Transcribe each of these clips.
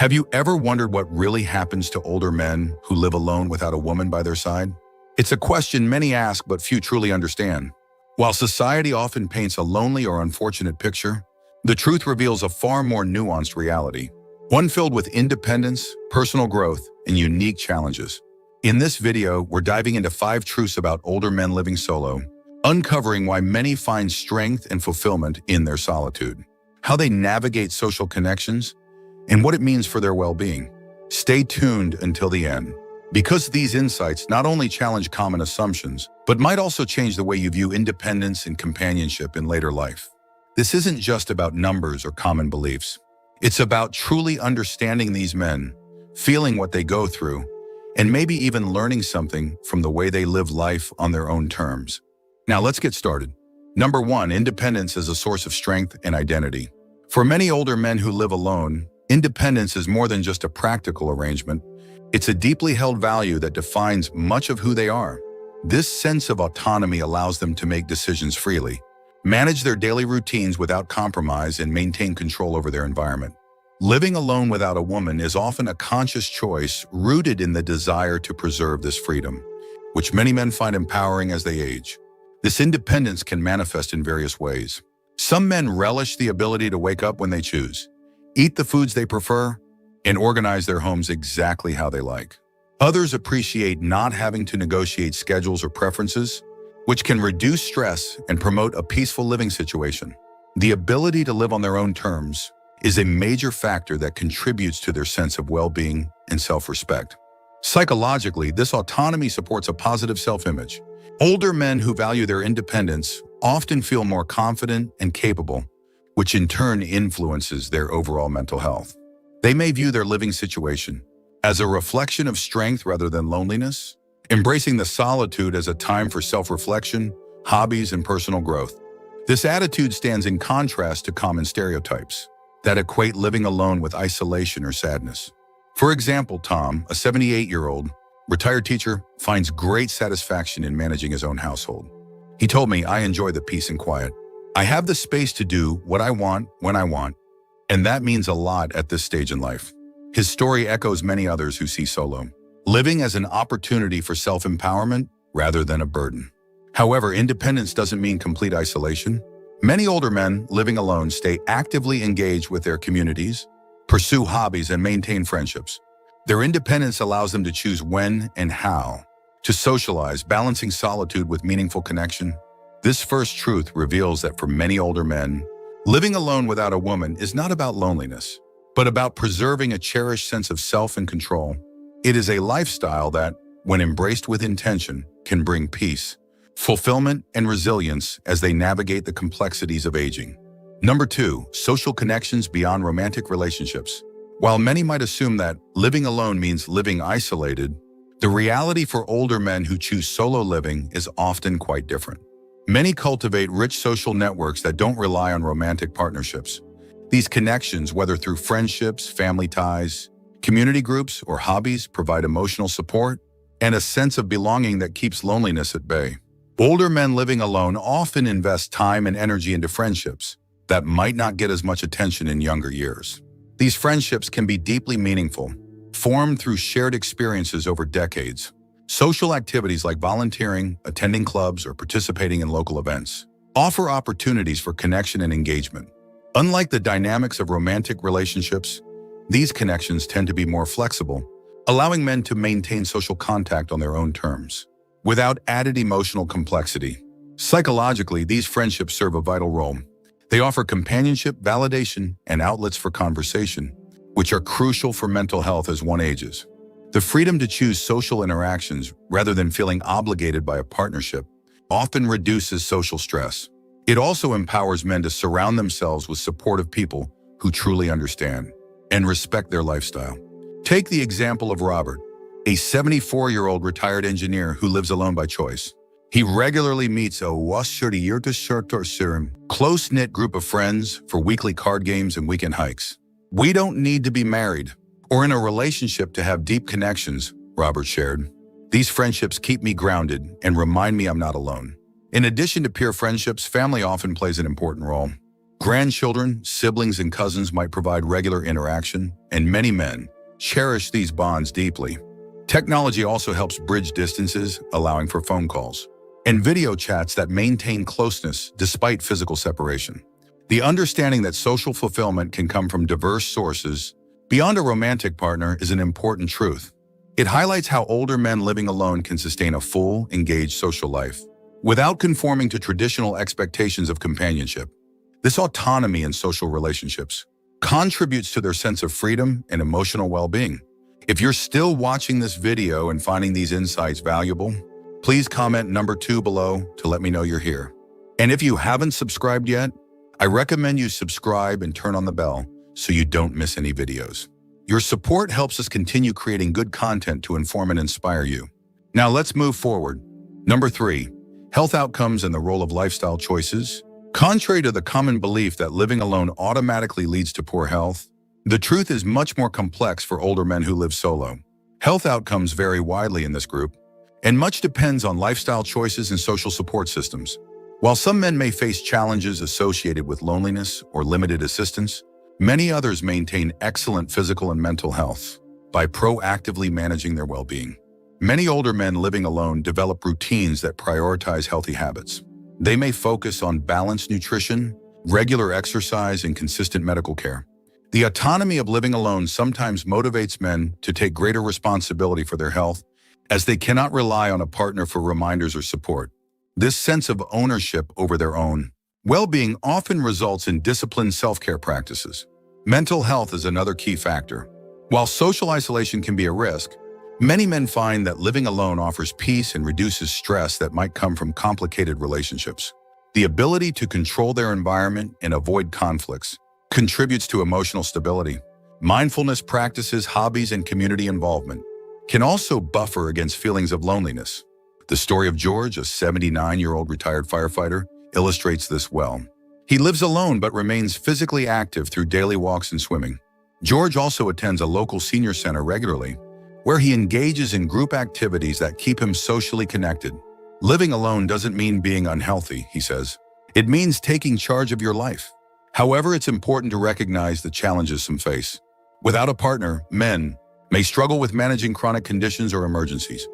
Have you ever wondered what really happens to older men who live alone without a woman by their side? It's a question many ask but few truly understand. While society often paints a lonely or unfortunate picture, the truth reveals a far more nuanced reality, one filled with independence, personal growth, and unique challenges. In this video, we're diving into 5 truths about older men living solo, uncovering why many find strength and fulfillment in their solitude, how they navigate social connections, and what it means for their well-being. Stay tuned until the end, because these insights not only challenge common assumptions, but might also change the way you view independence and companionship in later life. This isn't just about numbers or common beliefs. It's about truly understanding these men, feeling what they go through, and maybe even learning something from the way they live life on their own terms. Now let's get started. Number 1, independence is a source of strength and identity. For many older men who live alone, independence is more than just a practical arrangement. It's a deeply held value that defines much of who they are. This sense of autonomy allows them to make decisions freely, manage their daily routines without compromise, and maintain control over their environment. Living alone without a woman is often a conscious choice rooted in the desire to preserve this freedom, which many men find empowering as they age. This independence can manifest in various ways. Some men relish the ability to wake up when they choose, eat the foods they prefer, and organize their homes exactly how they like. Others appreciate not having to negotiate schedules or preferences, which can reduce stress and promote a peaceful living situation. The ability to live on their own terms is a major factor that contributes to their sense of well-being and self-respect. Psychologically, this autonomy supports a positive self-image. Older men who value their independence often feel more confident and capable, which in turn influences their overall mental health. They may view their living situation as a reflection of strength rather than loneliness, embracing the solitude as a time for self-reflection, hobbies, and personal growth. This attitude stands in contrast to common stereotypes that equate living alone with isolation or sadness. For example, Tom, a 78-year-old retired teacher, finds great satisfaction in managing his own household. He told me, "I enjoy the peace and quiet. I have the space to do what I want when I want, and that means a lot at this stage in life." His story echoes many others who see solo living as an opportunity for self-empowerment rather than a burden. However, independence doesn't mean complete isolation. Many older men living alone stay actively engaged with their communities, pursue hobbies, and maintain friendships. Their independence allows them to choose when and how to socialize, balancing solitude with meaningful connection. This first truth reveals that for many older men, living alone without a woman is not about loneliness, but about preserving a cherished sense of self and control. It is a lifestyle that, when embraced with intention, can bring peace, fulfillment, and resilience as they navigate the complexities of aging. Number 2, social connections beyond romantic relationships. While many might assume that living alone means living isolated, the reality for older men who choose solo living is often quite different. Many cultivate rich social networks that don't rely on romantic partnerships. These connections, whether through friendships, family ties, community groups, or hobbies, provide emotional support and a sense of belonging that keeps loneliness at bay. Older men living alone often invest time and energy into friendships that might not get as much attention in younger years. These friendships can be deeply meaningful, formed through shared experiences over decades. Social activities like volunteering, attending clubs, or participating in local events offer opportunities for connection and engagement. Unlike the dynamics of romantic relationships, these connections tend to be more flexible, allowing men to maintain social contact on their own terms, without added emotional complexity. Psychologically, these friendships serve a vital role. They offer companionship, validation, and outlets for conversation, which are crucial for mental health as one ages. The freedom to choose social interactions rather than feeling obligated by a partnership often reduces social stress. It also empowers men to surround themselves with supportive people who truly understand and respect their lifestyle. Take the example of Robert, a 74-year-old retired engineer who lives alone by choice. He regularly meets a close-knit group of friends for weekly card games and weekend hikes. "We don't need to be married or in a relationship to have deep connections," Robert shared. "These friendships keep me grounded and remind me I'm not alone." In addition to peer friendships, family often plays an important role. Grandchildren, siblings, and cousins might provide regular interaction, and many men cherish these bonds deeply. Technology also helps bridge distances, allowing for phone calls and video chats that maintain closeness despite physical separation. The understanding that social fulfillment can come from diverse sources beyond a romantic partner is an important truth. It highlights how older men living alone can sustain a full, engaged social life without conforming to traditional expectations of companionship. This autonomy in social relationships contributes to their sense of freedom and emotional well-being. If you're still watching this video and finding these insights valuable, please comment number 2 below to let me know you're here. And if you haven't subscribed yet, I recommend you subscribe and turn on the bell so you don't miss any videos. Your support helps us continue creating good content to inform and inspire you. Now let's move forward. Number 3, health outcomes and the role of lifestyle choices. Contrary to the common belief that living alone automatically leads to poor health, the truth is much more complex for older men who live solo. Health outcomes vary widely in this group, and much depends on lifestyle choices and social support systems. While some men may face challenges associated with loneliness or limited assistance, many others maintain excellent physical and mental health by proactively managing their well-being. Many older men living alone develop routines that prioritize healthy habits. They may focus on balanced nutrition, regular exercise, and consistent medical care. The autonomy of living alone sometimes motivates men to take greater responsibility for their health, as they cannot rely on a partner for reminders or support. This sense of ownership over their own well-being often results in disciplined self-care practices. Mental health is another key factor. While social isolation can be a risk, many men find that living alone offers peace and reduces stress that might come from complicated relationships. The ability to control their environment and avoid conflicts contributes to emotional stability. Mindfulness practices, hobbies, and community involvement can also buffer against feelings of loneliness. The story of George, a 79-year-old retired firefighter, illustrates this well. He lives alone but remains physically active through daily walks and swimming. George also attends a local senior center regularly, where he engages in group activities that keep him socially connected. Living alone doesn't mean being unhealthy, he says. It means taking charge of your life. However, it's important to recognize the challenges some face. Without a partner, men may struggle with managing chronic conditions or emergencies.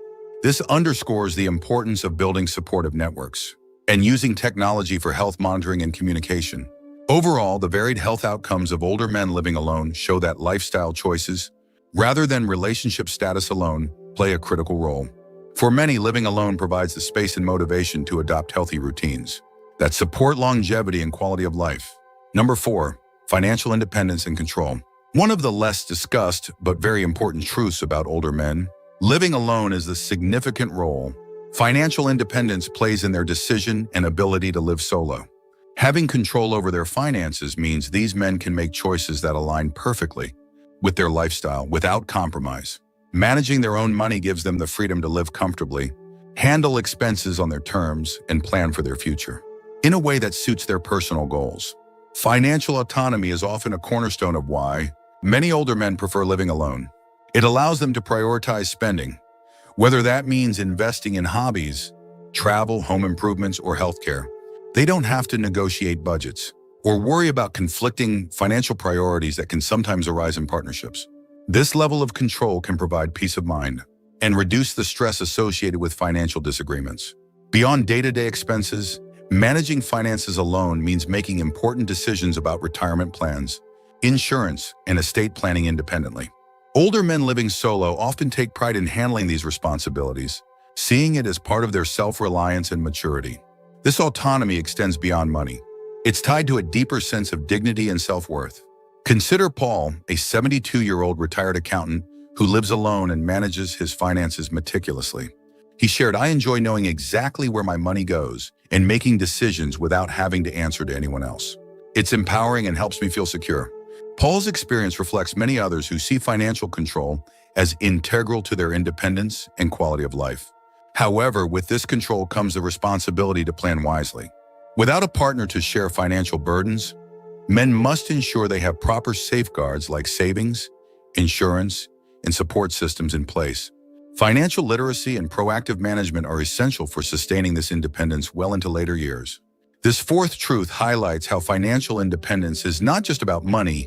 This underscores the importance of building supportive networks and using technology for health monitoring and communication. Overall, the varied health outcomes of older men living alone show that lifestyle choices, rather than relationship status alone, play a critical role. For many, living alone provides the space and motivation to adopt healthy routines that support longevity and quality of life. Number 4, financial independence and control. One of the less discussed but very important truths about older men living alone is the significant role financial independence plays in their decision and ability to live solo. Having control over their finances means these men can make choices that align perfectly with their lifestyle without compromise. Managing their own money gives them the freedom to live comfortably, handle expenses on their terms, and plan for their future in a way that suits their personal goals. Financial autonomy is often a cornerstone of why many older men prefer living alone. It allows them to prioritize spending, whether that means investing in hobbies, travel, home improvements, or healthcare. They don't have to negotiate budgets or worry about conflicting financial priorities that can sometimes arise in partnerships. This level of control can provide peace of mind and reduce the stress associated with financial disagreements. Beyond day-to-day expenses, managing finances alone means making important decisions about retirement plans, insurance, and estate planning independently. Older men living solo often take pride in handling these responsibilities, seeing it as part of their self-reliance and maturity. This autonomy extends beyond money. It's tied to a deeper sense of dignity and self-worth. Consider Paul, a 72-year-old retired accountant who lives alone and manages his finances meticulously. He shared, "I enjoy knowing exactly where my money goes and making decisions without having to answer to anyone else. It's empowering and helps me feel secure." Paul's experience reflects many others who see financial control as integral to their independence and quality of life. However, with this control comes the responsibility to plan wisely. Without a partner to share financial burdens, men must ensure they have proper safeguards like savings, insurance, and support systems in place. Financial literacy and proactive management are essential for sustaining this independence well into later years. This fourth truth highlights how financial independence is not just about money,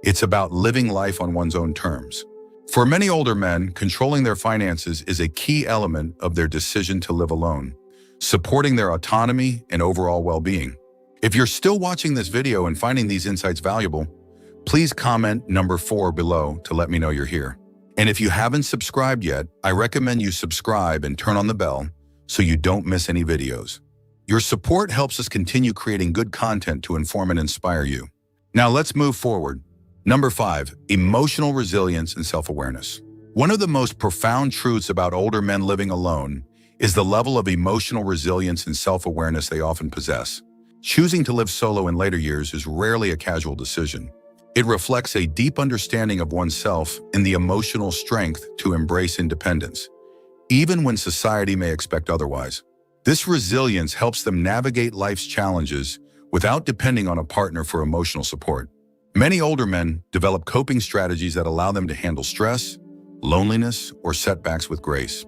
it's about living life on one's own terms. For many older men, controlling their finances is a key element of their decision to live alone, supporting their autonomy and overall well-being. If you're still watching this video and finding these insights valuable, please comment number 4 below to let me know you're here. And if you haven't subscribed yet, I recommend you subscribe and turn on the bell so you don't miss any videos. Your support helps us continue creating good content to inform and inspire you. Now let's move forward. Number 5, emotional resilience and self-awareness. One of the most profound truths about older men living alone is the level of emotional resilience and self-awareness they often possess. Choosing to live solo in later years is rarely a casual decision. It reflects a deep understanding of oneself and the emotional strength to embrace independence, even when society may expect otherwise. This resilience helps them navigate life's challenges without depending on a partner for emotional support. Many older men develop coping strategies that allow them to handle stress, loneliness, or setbacks with grace.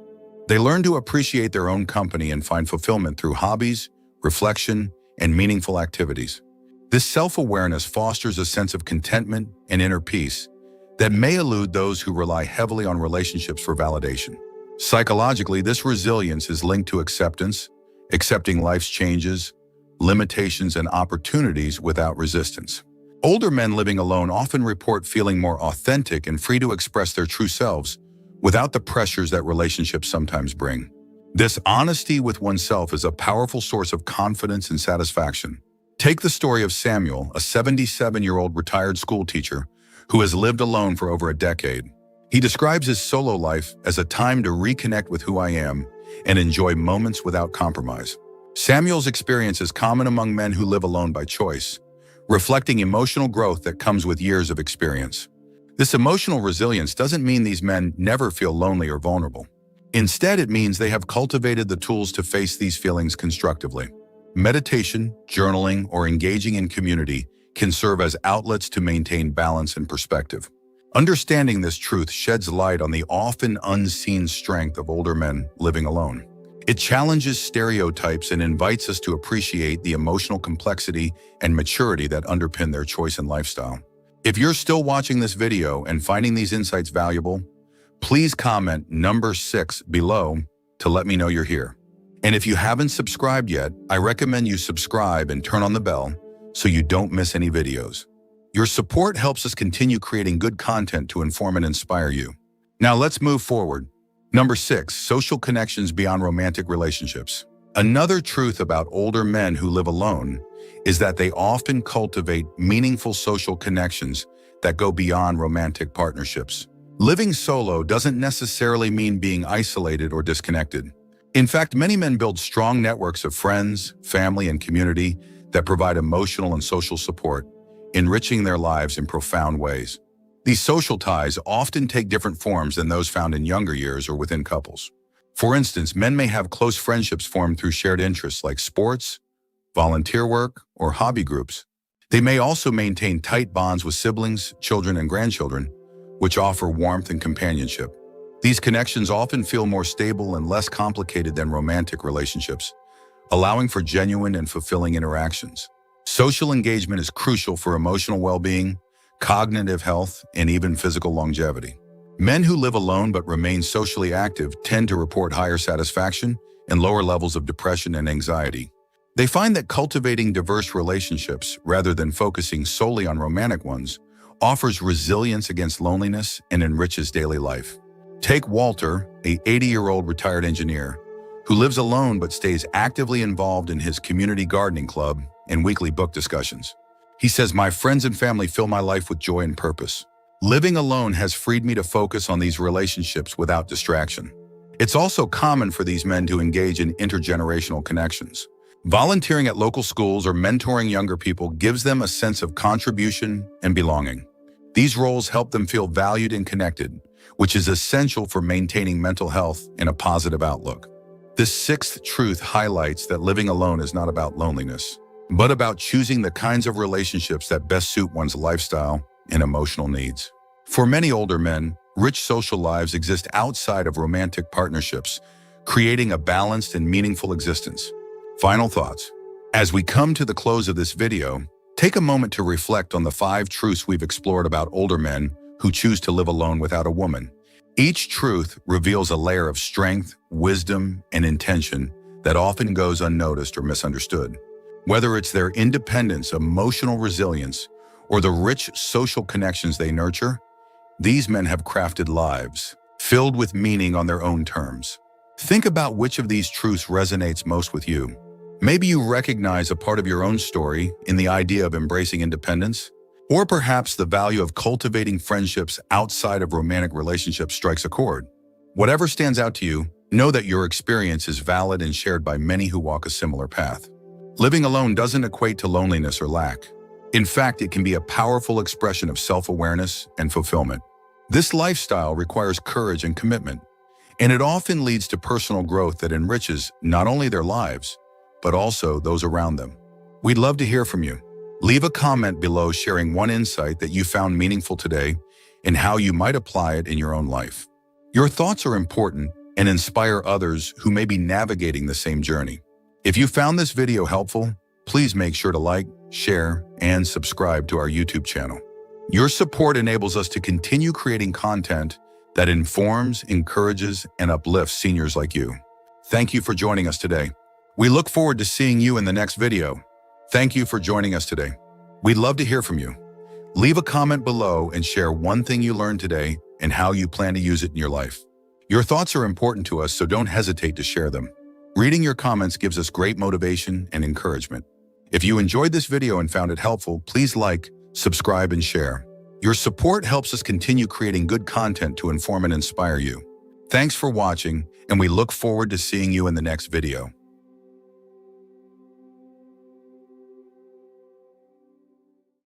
They learn to appreciate their own company and find fulfillment through hobbies, reflection, and meaningful activities. This self-awareness fosters a sense of contentment and inner peace that may elude those who rely heavily on relationships for validation. Psychologically, this resilience is linked to acceptance, accepting life's changes, limitations, and opportunities without resistance. Older men living alone often report feeling more authentic and free to express their true selves without the pressures that relationships sometimes bring. This honesty with oneself is a powerful source of confidence and satisfaction. Take the story of Samuel, a 77-year-old retired school teacher who has lived alone for over a decade. He describes his solo life as a time to reconnect with who I am and enjoy moments without compromise. Samuel's experience is common among men who live alone by choice, reflecting emotional growth that comes with years of experience. This emotional resilience doesn't mean these men never feel lonely or vulnerable. Instead, it means they have cultivated the tools to face these feelings constructively. Meditation, journaling, or engaging in community can serve as outlets to maintain balance and perspective. Understanding this truth sheds light on the often unseen strength of older men living alone. It challenges stereotypes and invites us to appreciate the emotional complexity and maturity that underpin their choice and lifestyle. If you're still watching this video and finding these insights valuable, please comment number 6 below to let me know you're here. And if you haven't subscribed yet, I recommend you subscribe and turn on the bell so you don't miss any videos. Your support helps us continue creating good content to inform and inspire you. Now let's move forward. Number 6, social connections beyond romantic relationships. Another truth about older men who live alone is that they often cultivate meaningful social connections that go beyond romantic partnerships. Living solo doesn't necessarily mean being isolated or disconnected. In fact, many men build strong networks of friends, family, and community that provide emotional and social support, enriching their lives in profound ways. These social ties often take different forms than those found in younger years or within couples. For instance, men may have close friendships formed through shared interests like sports, volunteer work, or hobby groups. They may also maintain tight bonds with siblings, children, and grandchildren, which offer warmth and companionship. These connections often feel more stable and less complicated than romantic relationships, allowing for genuine and fulfilling interactions. Social engagement is crucial for emotional well-being, cognitive health, and even physical longevity. Men who live alone but remain socially active tend to report higher satisfaction and lower levels of depression and anxiety. They find that cultivating diverse relationships, rather than focusing solely on romantic ones, offers resilience against loneliness and enriches daily life. Take Walter, a 80-year-old retired engineer, who lives alone but stays actively involved in his community gardening club and weekly book discussions. He says, "My friends and family fill my life with joy and purpose. Living alone has freed me to focus on these relationships without distraction." It's also common for these men to engage in intergenerational connections. Volunteering at local schools or mentoring younger people gives them a sense of contribution and belonging. These roles help them feel valued and connected, which is essential for maintaining mental health and a positive outlook. This sixth truth highlights that living alone is not about loneliness, but about choosing the kinds of relationships that best suit one's lifestyle and emotional needs. For many older men, rich social lives exist outside of romantic partnerships, creating a balanced and meaningful existence. Final thoughts. As we come to the close of this video, take a moment to reflect on the 5 truths we've explored about older men who choose to live alone without a woman. Each truth reveals a layer of strength, wisdom, and intention that often goes unnoticed or misunderstood. Whether it's their independence, emotional resilience, or the rich social connections they nurture, these men have crafted lives filled with meaning on their own terms. Think about which of these truths resonates most with you. Maybe you recognize a part of your own story in the idea of embracing independence, or perhaps the value of cultivating friendships outside of romantic relationships strikes a chord. Whatever stands out to you, know that your experience is valid and shared by many who walk a similar path. Living alone doesn't equate to loneliness or lack. In fact, it can be a powerful expression of self-awareness and fulfillment. This lifestyle requires courage and commitment, and it often leads to personal growth that enriches not only their lives, but also those around them. We'd love to hear from you. Leave a comment below sharing one insight that you found meaningful today and how you might apply it in your own life. Your thoughts are important and inspire others who may be navigating the same journey. If you found this video helpful, please make sure to like, share, and subscribe to our YouTube channel. Your support enables us to continue creating content that informs, encourages, and uplifts seniors like you. Thank you for joining us today. We look forward to seeing you in the next video. Thank you for joining us today. We'd love to hear from you. Leave a comment below and share one thing you learned today and how you plan to use it in your life. Your thoughts are important to us, so don't hesitate to share them. Reading your comments gives us great motivation and encouragement. If you enjoyed this video and found it helpful, please like, subscribe, and share. Your support helps us continue creating good content to inform and inspire you. Thanks for watching, and we look forward to seeing you in the next video.